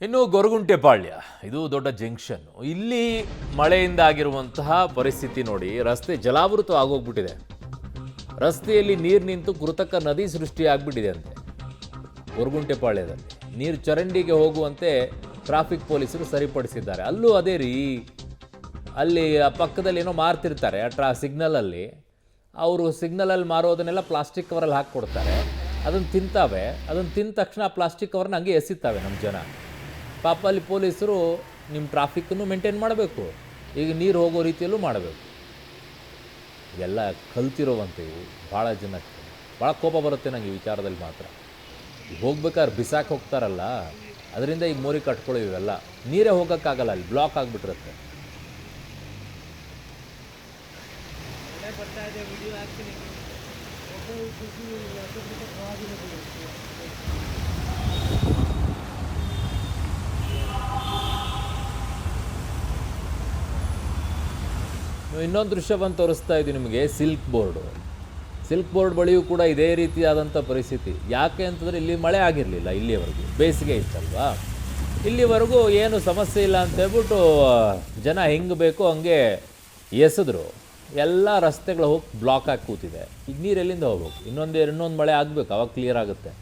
ಇನ್ನು ಗೊರಗುಂಟೆಪಾಳ್ಯ ಇದು ದೊಡ್ಡ ಜಂಕ್ಷನ್. ಇಲ್ಲಿ ಮಳೆಯಿಂದ ಆಗಿರುವಂತಹ ಪರಿಸ್ಥಿತಿ ನೋಡಿ, ರಸ್ತೆ ಜಲಾವೃತ ಆಗೋಗ್ಬಿಟ್ಟಿದೆ. ರಸ್ತೆಯಲ್ಲಿ ನೀರು ನಿಂತು ಕೃತಕ ನದಿ ಸೃಷ್ಟಿಯಾಗ್ಬಿಟ್ಟಿದೆ ಅಂತೆ. ಗೊರಗುಂಟೆಪಾಳ್ಯದಲ್ಲಿ ನೀರು ಚರಂಡಿಗೆ ಹೋಗುವಂತೆ ಟ್ರಾಫಿಕ್ ಪೊಲೀಸರು ಸರಿಪಡಿಸಿದ್ದಾರೆ. ಅಲ್ಲೂ ಅದೇ ರೀ, ಅಲ್ಲಿ ಪಕ್ಕದಲ್ಲಿ ಏನೋ ಮಾರ್ತಿರ್ತಾರೆ ಸಿಗ್ನಲಲ್ಲಿ. ಅವರು ಸಿಗ್ನಲಲ್ಲಿ ಮಾರೋದನ್ನೆಲ್ಲ ಪ್ಲಾಸ್ಟಿಕ್ ಕವರಲ್ಲಿ ಹಾಕಿಕೊಡ್ತಾರೆ. ಅದನ್ನು ತಿಂತಾವೆ. ಅದನ್ನು ತಿಂದ ತಕ್ಷಣ ಆ ಪ್ಲಾಸ್ಟಿಕ್ ಕವರ್ನ ಹಂಗೆ ಎಸಿತಾವೆ ನಮ್ಮ ಜನ. ಪಾಪ ಅಲ್ಲಿ ಪೊಲೀಸರು ನಿಮ್ಮ ಟ್ರಾಫಿಕ್ಕನ್ನು ಮೇಂಟೈನ್ ಮಾಡಬೇಕು, ಈಗ ನೀರು ಹೋಗೋ ರೀತಿಯಲ್ಲೂ ಮಾಡಬೇಕು. ಎಲ್ಲ ಕಲ್ತಿರೋವಂಥವು ಭಾಳ ಜನಕ್ಕೆ ಭಾಳ ಕೋಪ ಬರುತ್ತೆ ನನಗೆ ಈ ವಿಚಾರದಲ್ಲಿ ಮಾತ್ರ. ಹೋಗ್ಬೇಕಾದ್ರೆ ಬಿಸಾಕಿ ಹೋಗ್ತಾರಲ್ಲ, ಅದರಿಂದ ಈಗ ಮೋರಿ ಕಟ್ಕೊಳ್ಳೋ ಇವೆಲ್ಲ ನೀರೇ ಹೋಗೋಕ್ಕಾಗಲ್ಲ, ಅಲ್ಲಿ ಬ್ಲಾಕ್ ಆಗಿಬಿಟ್ಟಿರುತ್ತೆ. ಇನ್ನೊಂದು ದೃಶ್ಯವನ್ನು ತೋರಿಸ್ತಾ ಇದ್ದೀವಿ ನಿಮಗೆ. ಸಿಲ್ಕ್ ಬೋರ್ಡ್ ಬಳಿಯೂ ಕೂಡ ಇದೇ ರೀತಿಯಾದಂಥ ಪರಿಸ್ಥಿತಿ. ಯಾಕೆ ಅಂತಂದರೆ ಇಲ್ಲಿ ಮಳೆ ಆಗಿರಲಿಲ್ಲ, ಇಲ್ಲಿಯವರೆಗೂ ಬೇಸಿಗೆ ಇತ್ತಲ್ವಾ. ಇಲ್ಲಿವರೆಗೂ ಏನು ಸಮಸ್ಯೆ ಇಲ್ಲ ಅಂತ ಹೇಳ್ಬಿಟ್ಟು ಜನ ಹೆಂಗೆ ಬೇಕೋ ಹಂಗೆ ಎಸೆದ್ರು. ಎಲ್ಲ ರಸ್ತೆಗಳು ಹೋಗಿ ಬ್ಲಾಕ್ ಆಗಿ ಕೂತಿದೆ. ಈಗ ನೀರು ಎಲ್ಲಿಂದ ಹೋಗ್ಬೇಕು? ಇನ್ನೊಂದು ಮಳೆ ಆಗಬೇಕು, ಅವಾಗ ಕ್ಲಿಯರ್ ಆಗುತ್ತೆ.